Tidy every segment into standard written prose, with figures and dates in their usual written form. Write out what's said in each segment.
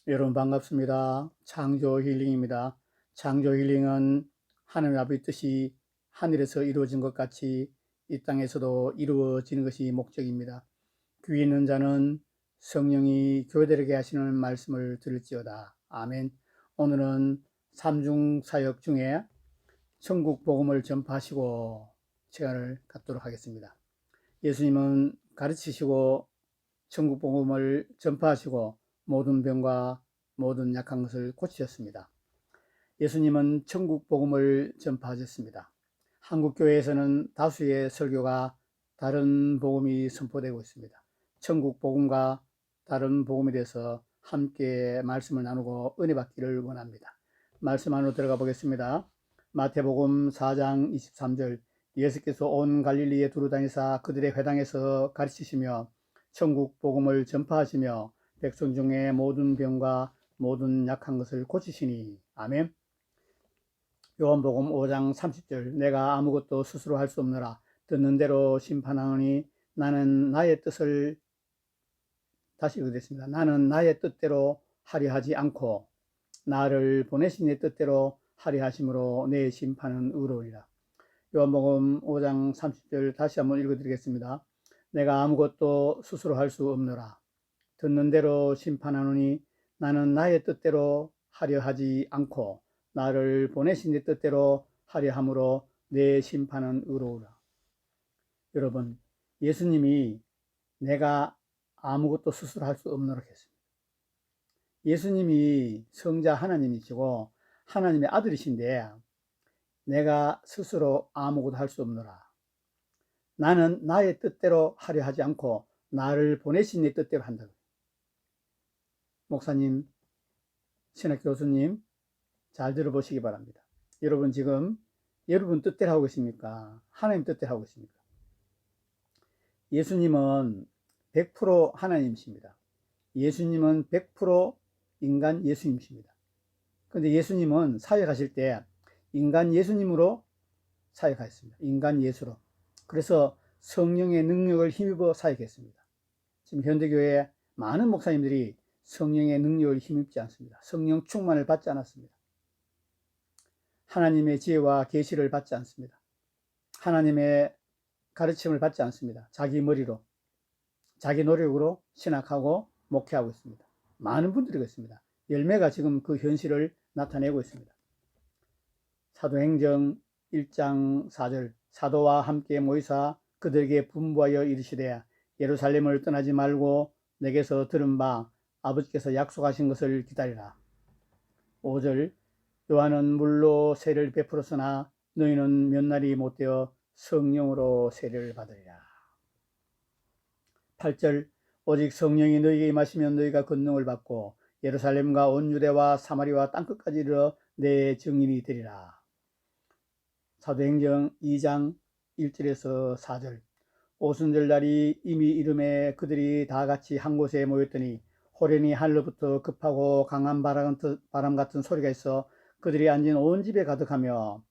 여러분 반갑습니다. 창조 힐링입니다. 창조 힐링은 하나님 아버지 뜻이 하늘에서 이루어진 것 같이 이 땅에서도 이루어지는 것이 목적입니다. 귀 있는 자는 성령이 교회들에게 하시는 말씀을 들을지어다. 아멘. 오늘은 삼중 사역 중에 천국 복음을 전파하시고 시간을 갖도록 하겠습니다. 예수님은 가르치시고 천국 복음을 전파하시고 모든 병과 모든 약한 것을 고치셨습니다. 예수님은 천국 복음을 전파하셨습니다. 한국 교회에서는 다수의 설교가 다른 복음이 선포되고 있습니다. 천국 복음과 다른 복음에 대해서 함께 말씀을 나누고 은혜 받기를 원합니다. 말씀 안으로 들어가 보겠습니다. 마태복음 4장 23절, 예수께서 온 갈릴리에 두루 다니사 그들의 회당에서 가르치시며 천국 복음을 전파하시며 백성 중에 모든 병과 모든 약한 것을 고치시니. 아멘. 요한복음 5장 30절, 내가 아무것도 스스로 할 수 없노라. 듣는 대로 심판하노니 나는 나의 뜻을, 다시 읽겠습니다. 나는 나의 뜻대로 하려 하지 않고 나를 보내신 내 뜻대로 하려 하심으로 내 심판은 의로우리라. 요한복음 5장 30절 다시 한번 읽어드리겠습니다. 내가 아무것도 스스로 할 수 없노라. 듣는 대로 심판하노니 나는 나의 뜻대로 하려 하지 않고 나를 보내신 내 뜻대로 하려 함으로 내 심판은 의로우라. 여러분, 예수님이 내가 아무것도 스스로 할 수 없노라 했습니다. 예수님이 성자 하나님이시고 하나님의 아들이신데 내가 스스로 아무것도 할 수 없노라. 나는 나의 뜻대로 하려 하지 않고 나를 보내신 내 뜻대로 한다. 목사님, 신학 교수님, 잘 들어보시기 바랍니다. 여러분 지금 여러분 뜻대로 하고 계십니까? 하나님 뜻대로 하고 계십니까? 예수님은 100% 하나님이십니다. 예수님은 100% 인간 예수님이십니다. 그런데 예수님은 사역하실 때 인간 예수님으로 사역하셨습니다. 인간 예수로. 그래서 성령의 능력을 힘입어 사역했습니다. 지금 현대교회 많은 목사님들이 성령의 능력을 힘입지 않습니다. 성령 충만을 받지 않았습니다. 하나님의 지혜와 계시를 받지 않습니다. 하나님의 가르침을 받지 않습니다. 자기 머리로, 자기 노력으로 신학하고 목회하고 있습니다. 많은 분들이 있습니다. 열매가 지금 그 현실을 나타내고 있습니다. 사도행전 1장 4절, 사도와 함께 모이사 그들에게 분부하여 이르시되 예루살렘을 떠나지 말고 내게서 들은 바 아버지께서 약속하신 것을 기다리라. 5절, 요한은 물로 세례를 베풀었으나 너희는 몇 날이 못되어 성령으로 세례를 받으리라. 8절, 오직 성령이 너희에게 임하시면 너희가 권능을 받고 예루살렘과 온 유대와 사마리아와 땅끝까지 이르러 내 증인이 되리라. 사도행전 2장 1절에서 4절, 오순절날이 이미 이름에 그들이 다 같이 한 곳에 모였더니 호련히 하늘로부터 급하고 강한 바람 같은 소리가 있어 그들이 앉은 온 집에 가득하며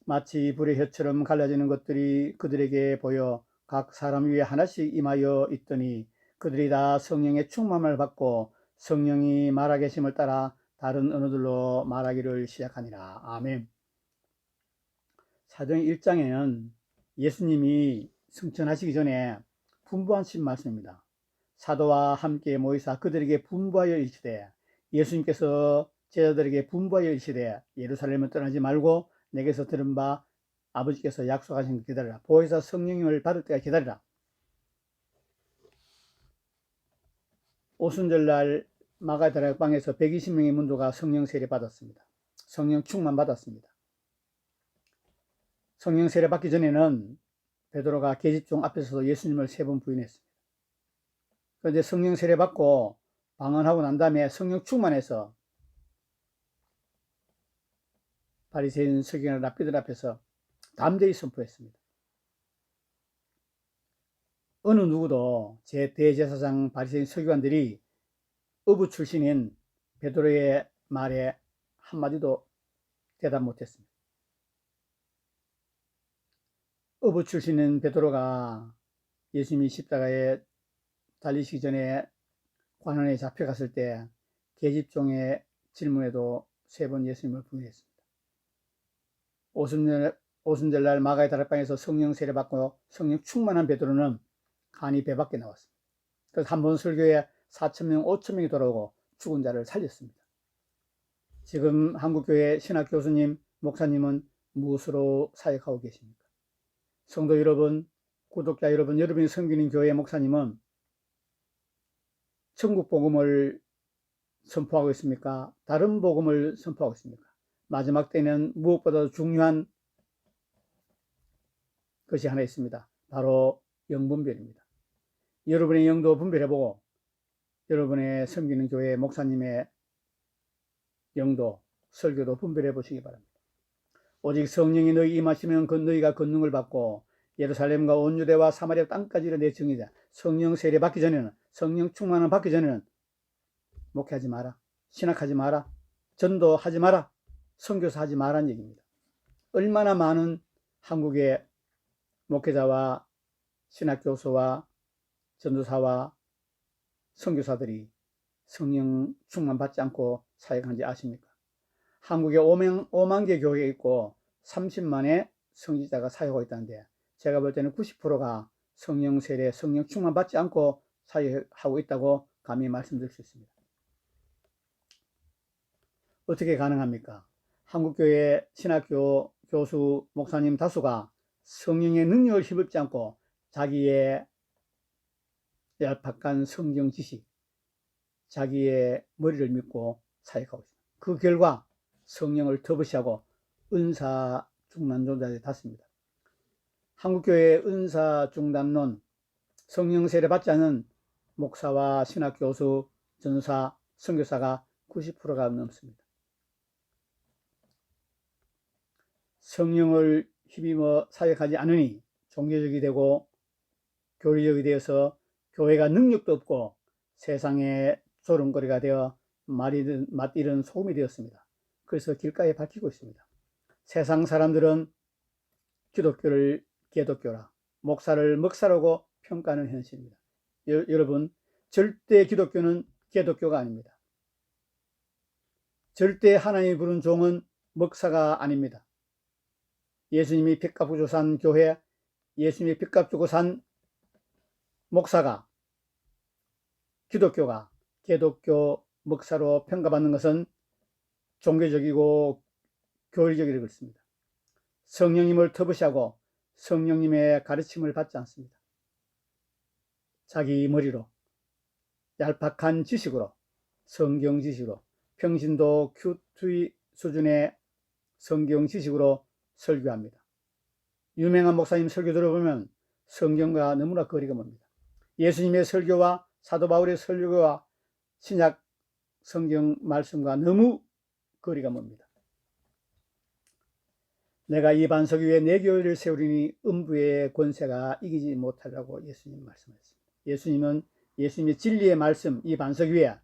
마치 불의 혀처럼 갈라지는 것들이 그들에게 보여 각 사람 위에 하나씩 임하여 있더니 그들이 다 성령의 충만을 받고 성령이 말하 계심을 따라 다른 언어들로 말하기를 시작하니라. 아멘. 사도행 1장에는 예수님이 승천하시기 전에 분부하신 말씀입니다. 사도와 함께 모이사 그들에게 분부하여 이르시되, 예수님께서 제자들에게 분부하여 이르시되 예루살렘을 떠나지 말고 내게서 들은 바 아버지께서 약속하신 것 기다리라. 보혜사 성령을 받을 때가 기다리라. 오순절날 마가다락방에서 120명의 문도가 성령 세례 받았습니다. 성령 충만 받았습니다. 성령 세례 받기 전에는 베드로가 계집종 앞에서도 예수님을 3번 부인했습니다. 그런데 성령 세례 받고 방언하고 난 다음에 성령 충만해서 바리새인 서기관 랍비들 앞에서 담대히 선포했습니다. 어느 누구도 제 대제사장 바리새인 서기관들이 어부 출신인 베드로의 말에 한마디도 대답 못했습니다. 어부 출신인 베드로가 예수님이 십자가에 달리시기 전에 관원에 잡혀갔을 때 계집종의 질문에도 3번 예수님을 부인했습니다. 오순절날 마가의 다락방에서 성령 세례받고 성령 충만한 베드로는 간이 배 밖에 나왔습니다. 그래서 한 번 설교에 4,000명, 5,000명이 돌아오고 죽은 자를 살렸습니다. 지금 한국교회 신학교수님, 목사님은 무엇으로 사역하고 계십니까? 성도 여러분, 구독자 여러분, 여러분이 섬기는 교회 목사님은 천국 복음을 선포하고 있습니까? 다른 복음을 선포하고 있습니까? 마지막 때는 무엇보다도 중요한 것이 하나 있습니다. 바로 영분별입니다. 여러분의 영도 분별해보고 여러분의 섬기는 교회 목사님의 영도, 설교도 분별해 보시기 바랍니다. 오직 성령이 너희 임하시면 너희가 권능을 받고 예루살렘과 온 유대와 사마리아 땅까지 내 증이다. 성령 세례 받기 전에는, 성령 충만을 받기 전에는 목회하지 마라, 신학하지 마라, 전도하지 마라, 선교사 하지 마라는 얘기입니다. 얼마나 많은 한국의 목회자와 신학교수와 전도사와 선교사들이 성령 충만 받지 않고 사역하는지 아십니까? 한국에 5만 개 교회가 있고 30만의 성직자가 사역하고 있다는데 제가 볼 때는 90%가 성령 세례, 성령 충만 받지 않고 사역하고 있다고 감히 말씀드릴 수 있습니다. 어떻게 가능합니까? 한국교회 신학교 교수, 목사님 다수가 성령의 능력을 힘입지 않고 자기의 얄팍한 성경 지식, 자기의 머리를 믿고 사역하고 있습니다. 그 결과 성령을 터부시하고 은사 중단론자들이 닿습니다. 한국교회의 은사 중단론, 성령 세례 받지 않은 목사와 신학교수, 전사, 선교사가 90%가 넘습니다. 성령을 힘입어 사역하지 않으니 종교적이 되고 교리적이 되어서 교회가 능력도 없고 세상의 조롱거리가 되어 맛이른 소금이 되었습니다. 그래서 길가에 밝히고 있습니다. 세상 사람들은 기독교를 개독교라, 목사를 먹사라고 평가하는 현실입니다. 여러분, 절대 기독교는 개독교가 아닙니다. 절대 하나님이 부른 종은 먹사가 아닙니다. 예수님이 빚값 주고 산 교회, 예수님이 빚값 주고 산 목사가, 기독교가 개독교 먹사로 평가받는 것은 종교적이고 교리적이라고 했습니다. 성령님을 터부시하고 성령님의 가르침을 받지 않습니다. 자기 머리로 얄팍한 지식으로, 성경 지식으로, 평신도 큐티 수준의 성경 지식으로 설교합니다. 유명한 목사님 설교 들어보면 성경과 너무나 거리가 멉니다. 예수님의 설교와 사도 바울의 설교와 신약 성경 말씀과 너무 거리가 멉니다. 내가 이 반석 위에 내 교회를 세우리니 음부의 권세가 이기지 못하리라고 예수님 말씀하셨습니다. 예수님은 예수님의 진리의 말씀, 이 반석 위에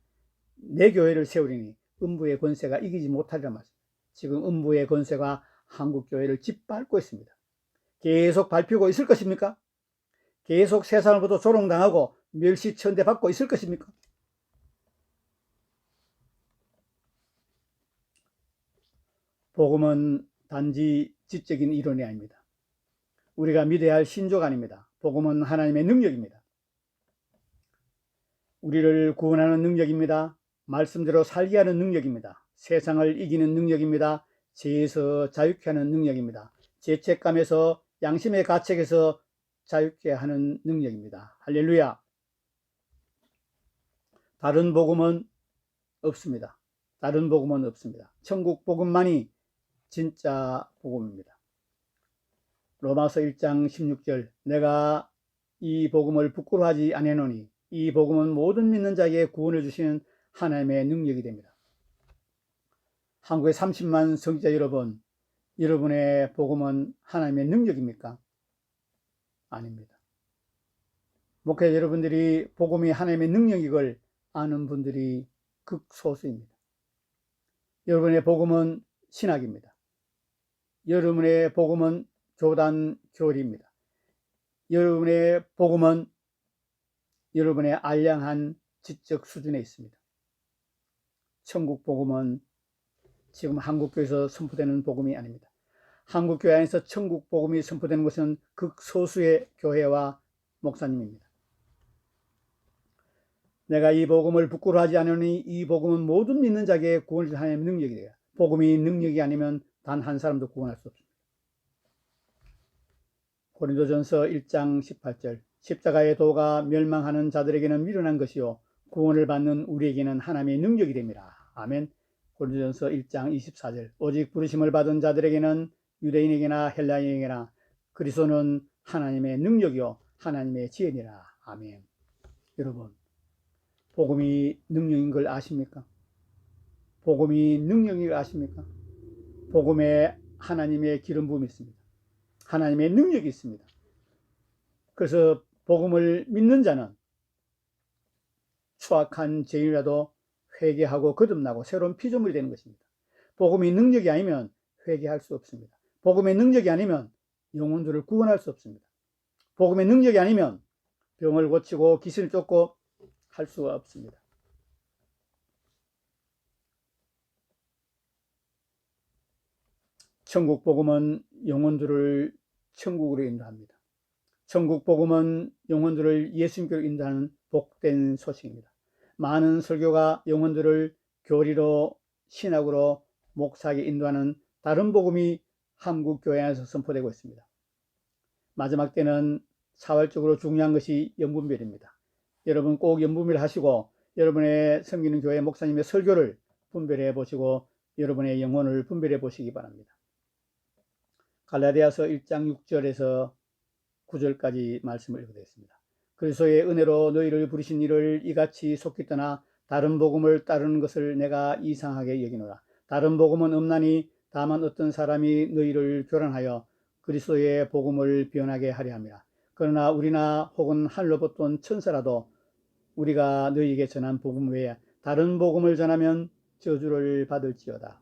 내 교회를 세우리니 음부의 권세가 이기지 못하리라 말씀. 지금 음부의 권세가 한국 교회를 짓밟고 있습니다. 계속 밟히고 있을 것입니까? 계속 세상으로부터 조롱당하고 멸시천대받고 있을 것입니까? 복음은 단지 지적인 이론이 아닙니다. 우리가 믿어야 할 신조가 아닙니다. 복음은 하나님의 능력입니다. 우리를 구원하는 능력입니다. 말씀대로 살게 하는 능력입니다. 세상을 이기는 능력입니다. 죄에서 자유케 하는 능력입니다. 죄책감에서, 양심의 가책에서 자유케 하는 능력입니다. 할렐루야. 다른 복음은 없습니다. 다른 복음은 없습니다. 천국 복음만이 진짜 복음입니다. 로마서 1장 16절, 내가 이 복음을 부끄러워하지 아니하노니 이 복음은 모든 믿는 자에게 구원을 주시는 하나님의 능력이 됩니다. 한국의 30만 성직자 여러분, 여러분의 복음은 하나님의 능력입니까? 아닙니다. 목회자 여러분들이 복음이 하나님의 능력이걸 아는 분들이 극소수입니다. 여러분의 복음은 신학입니다. 여러분의 복음은 교단 교리입니다. 여러분의 복음은 여러분의 알량한 지적 수준에 있습니다. 천국 복음은 지금 한국교회에서 선포되는 복음이 아닙니다. 한국교회 안에서 천국 복음이 선포되는 것은 극소수의 교회와 목사님입니다. 내가 이 복음을 부끄러워하지 않으니 이 복음은 모든 믿는 자에게 구원을 하나님의 능력이 되어 복음이 능력이 아니면 단 한 사람도 구원할 수 없습니다. 고린도전서 1장 18절 십자가의 도가 멸망하는 자들에게는 미련한 것이요 구원을 받는 우리에게는 하나님의 능력이 됩니다. 아멘. 고린도전서 1장 24절 오직 부르심을 받은 자들에게는 유대인에게나 헬라인에게나 그리스도는 하나님의 능력이요 하나님의 지혜니라. 아멘. 여러분, 복음이 능력인 걸 아십니까? 복음이 능력인 걸 아십니까? 복음에 하나님의 기름 부음이 있습니다. 하나님의 능력이 있습니다. 그래서 복음을 믿는 자는 추악한 죄인이라도 회개하고 거듭나고 새로운 피조물이 되는 것입니다. 복음이 능력이 아니면 회개할 수 없습니다. 복음의 능력이 아니면 영혼들을 구원할 수 없습니다. 복음의 능력이 아니면 병을 고치고 귀신을 쫓고 할 수가 없습니다. 천국 복음은 영혼들을 천국으로 인도합니다. 천국 복음은 영혼들을 예수님께로 인도하는 복된 소식입니다. 많은 설교가 영혼들을 교리로 신학으로 목사에게 인도하는 다른 복음이 한국 교회 안에서 선포되고 있습니다. 마지막 때는 사활적으로 중요한 것이 영분별입니다. 여러분 꼭 영분별 하시고 여러분의 섬기는 교회 목사님의 설교를 분별해 보시고 여러분의 영혼을 분별해 보시기 바랍니다. 갈라디아서 1장 6절에서 9절까지 말씀을 읽어드렸습니다. 그리스도의 은혜로 너희를 부르신 이를 이같이 속히 떠나 다른 복음을 따르는 것을 내가 이상하게 여기노라. 다른 복음은 없나니 다만 어떤 사람이 너희를 교란하여 그리스도의 복음을 변하게 하려 함이라. 그러나 우리나 혹은 하늘로부터 온 천사라도 우리가 너희에게 전한 복음 외에 다른 복음을 전하면 저주를 받을지어다.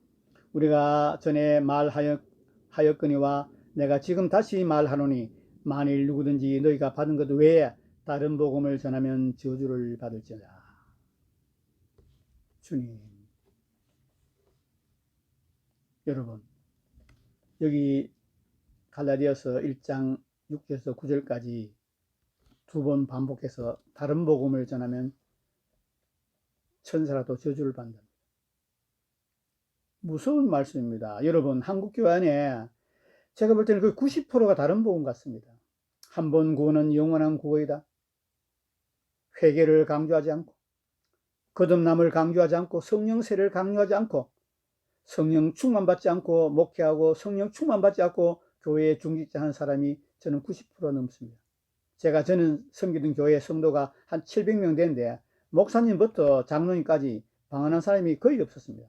우리가 전에 말하였거니와 내가 지금 다시 말하노니 만일 누구든지 너희가 받은 것 외에 다른 복음을 전하면 저주를 받을지어다. 주님, 여러분, 여기 갈라디아서 1장 6절에서 9절까지 두 번 반복해서 다른 복음을 전하면 천사라도 저주를 받는다. 무서운 말씀입니다. 여러분, 한국교회 안에 제가 볼 때는 그 90%가 다른 복음 같습니다. 한 번 구원은 영원한 구원이다. 회개를 강조하지 않고 거듭남을 강조하지 않고 성령 세례를 강조하지 않고 성령 충만받지 않고 목회하고 성령 충만받지 않고 교회에 중직자한 사람이 저는 90% 넘습니다. 저는 섬기던 교회 성도가 한 700명 되는데 목사님부터 장로님까지 방언한 사람이 거의 없었습니다.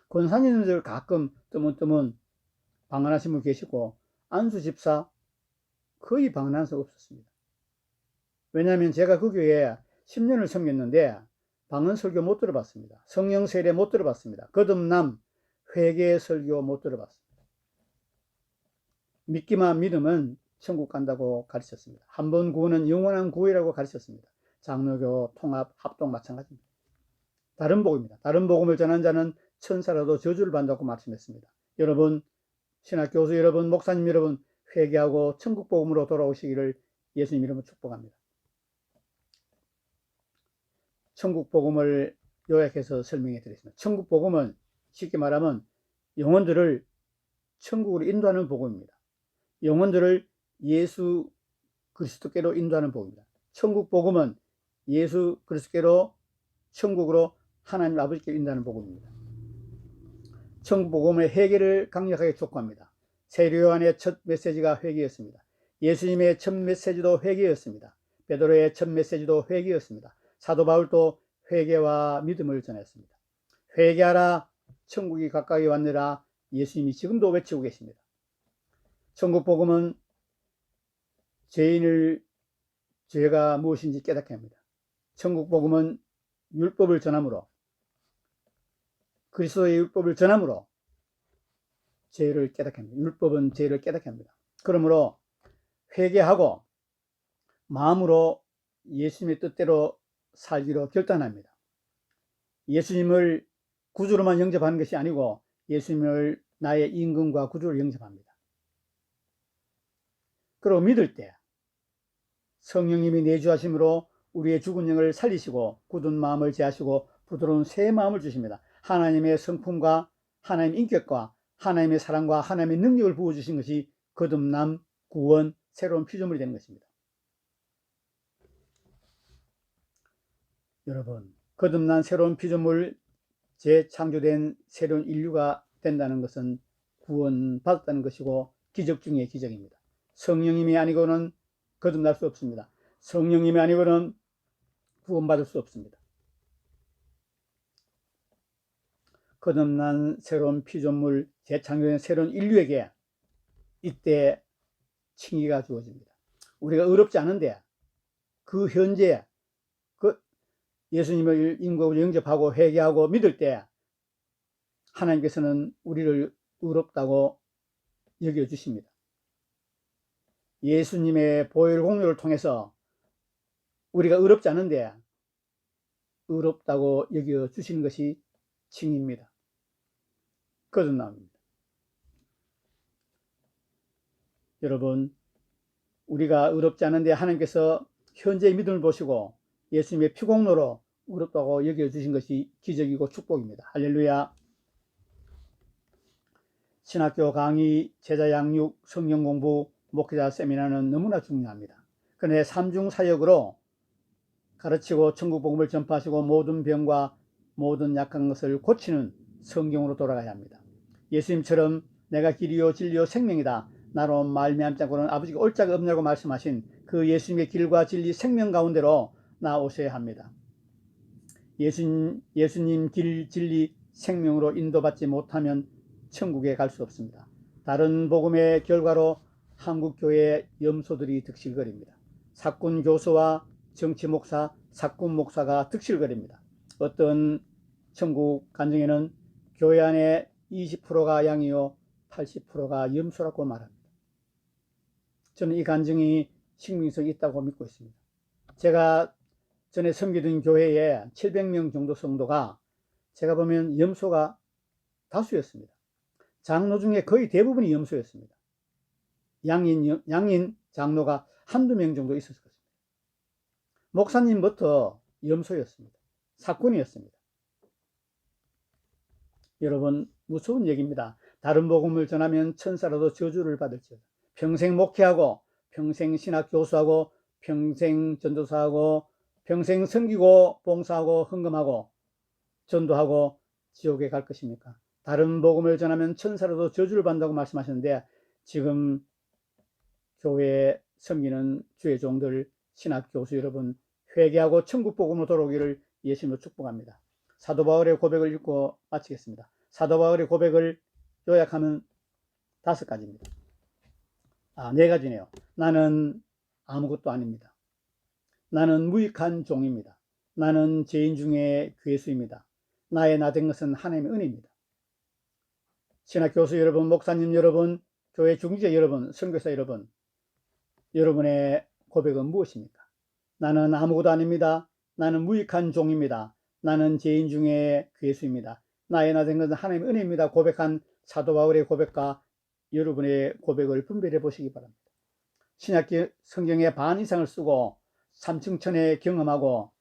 권사님들 가끔 뜨문뜨문 방언하신 분 계시고 안수 집사 거의 방언한 사람 없었습니다. 왜냐하면 제가 그 교회에 10년을 섬겼는데 방언 설교 못 들어봤습니다. 성령 세례 못 들어봤습니다. 거듭남 회개 설교 못 들어봤습니다. 믿기만 믿으면 천국 간다고 가르쳤습니다. 한 번 구원은 영원한 구원이라고 가르쳤습니다. 장로교 통합 합동 마찬가지입니다. 다른 복음입니다. 다른 복음을 전한 자는 천사라도 저주를 받는다고 말씀했습니다. 여러분, 신학교수 여러분, 목사님 여러분, 회개하고 천국 복음으로 돌아오시기를 예수님 이름으로 축복합니다. 천국 복음을 요약해서 설명해 드리겠습니다. 천국 복음은 쉽게 말하면 영혼들을 천국으로 인도하는 복음입니다. 영혼들을 예수 그리스도께로 인도하는 복음입니다. 천국 복음은 예수 그리스도께로 천국으로 하나님 아버지께 인도하는 복음입니다. 천국 복음의 회개를 강력하게 촉구합니다. 세례 요한의 첫 메시지가 회개였습니다. 예수님의 첫 메시지도 회개였습니다. 베드로의 첫 메시지도 회개였습니다. 사도 바울도 회개와 믿음을 전했습니다. 회개하라 천국이 가까이 왔느라 예수님이 지금도 외치고 계십니다. 천국 복음은 죄가 무엇인지 깨닫게 합니다. 천국 복음은 율법을 전함으로 그리스도의 율법을 전함으로 죄를 깨닫게 합니다. 율법은 죄를 깨닫게 합니다. 그러므로 회개하고 마음으로 예수님의 뜻대로 살기로 결단합니다. 예수님을 구주로만 영접하는 것이 아니고 예수님을 나의 임금과 구주로 영접합니다. 그리고 믿을 때 성령님이 내주하심으로 우리의 죽은 영을 살리시고 굳은 마음을 제하시고 부드러운 새 마음을 주십니다. 하나님의 성품과 하나님의 인격과 하나님의 사랑과 하나님의 능력을 부어주신 것이 거듭남, 구원, 새로운 피조물이 되는 것입니다. 여러분, 거듭난 새로운 피조물, 재창조된 새로운 인류가 된다는 것은 구원받았다는 것이고 기적 중의 기적입니다. 성령님이 아니고는 거듭날 수 없습니다. 성령님이 아니고는 구원받을 수 없습니다. 거듭난 새로운 피조물, 재창조된 새로운 인류에게 이때 칭의가 주어집니다. 우리가 의롭지 않은데 그 현재 그 예수님을 인격으로 영접하고 회개하고 믿을 때 하나님께서는 우리를 의롭다고 여겨주십니다. 예수님의 보혈 공로를 통해서 우리가 의롭지 않은데 의롭다고 여겨주시는 것이 칭의입니다. 거듭남입니다. 여러분, 우리가 의롭지 않은데 하나님께서 현재의 믿음을 보시고 예수님의 피공로로 의롭다고 여겨주신 것이 기적이고 축복입니다. 할렐루야. 신학교 강의, 제자 양육, 성경 공부, 목회자 세미나는 너무나 중요합니다. 그런데 삼중 사역으로 가르치고 천국 복음을 전파하시고 모든 병과 모든 약한 것을 고치는 성경으로 돌아가야 합니다. 예수님처럼 내가 길이요 진리요 생명이다. 나로 말미암지 않고는 아버지가 올 자가 없냐고 말씀하신 그 예수님의 길과 진리 생명 가운데로 나오셔야 합니다. 예수님 길 진리 생명으로 인도받지 못하면 천국에 갈 수 없습니다. 다른 복음의 결과로 한국 교회의 염소들이 득실거립니다. 사꾼 교수와 정치 목사, 사꾼 목사가 득실거립니다. 어떤 천국 간증에는 교회 안에 20%가 양이요 80%가 염소라고 말합니다. 저는 이 간증이 신빙성이 있다고 믿고 있습니다. 제가 전에 섬기던 교회에 700명 정도 성도가 제가 보면 염소가 다수였습니다. 장로 중에 거의 대부분이 염소였습니다. 양인 장로가 한두 명 정도 있었을 것입니다. 목사님부터 염소였습니다. 사꾼이었습니다. 여러분, 무서운 얘기입니다. 다른 복음을 전하면 천사라도 저주를 받을지어다. 평생 목회하고 평생 신학 교수하고 평생 전도사하고 평생 섬기고 봉사하고 헌금하고 전도하고 지옥에 갈 것입니까? 다른 복음을 전하면 천사라도 저주를 받는다고 말씀하셨는데 지금 교회에 섬기는 주의 종들, 신학 교수 여러분, 회개하고 천국 복음으로 돌아오기를 예수님으로 축복합니다. 사도 바울의 고백을 읽고 마치겠습니다. 사도 바울의 고백을 요약하면 5가지입니다. 4가지네요. 나는 아무것도 아닙니다. 나는 무익한 종입니다. 나는 죄인 중에 괴수입니다. 나의 나 된 것은 하나님의 은혜입니다. 신학교수 여러분, 목사님 여러분, 교회 중직자 여러분, 선교사 여러분, 여러분의 고백은 무엇입니까? 나는 아무것도 아닙니다. 나는 무익한 종입니다. 나는 죄인 중에 괴수입니다. 나의 나 된 것은 하나님의 은혜입니다. 고백한 사도 바울의 고백과 여러분의 고백을 분별해 보시기 바랍니다. 신약 성경의 반 이상을 쓰고 삼층천에 경험하고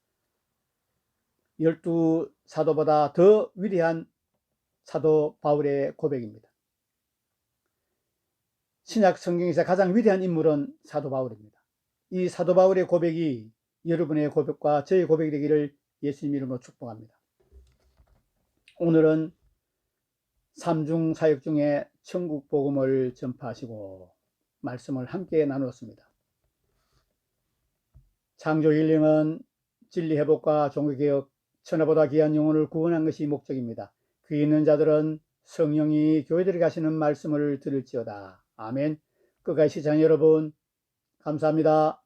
12사도보다 더 위대한 사도 바울의 고백입니다. 신약 성경에서 가장 위대한 인물은 사도 바울입니다. 이 사도 바울의 고백이 여러분의 고백과 저의 고백이 되기를 예수님 이름으로 축복합니다. 오늘은 삼중 사역 중에 천국 복음을 전파하시고 말씀을 함께 나누었습니다. 창조 힐링은 진리 회복과 종교개혁, 천하보다 귀한 영혼을 구원한 것이 목적입니다. 귀 있는 자들은 성령이 교회들에 가시는 말씀을 들을지어다. 아멘. 끝까지 시청자 여러분 감사합니다.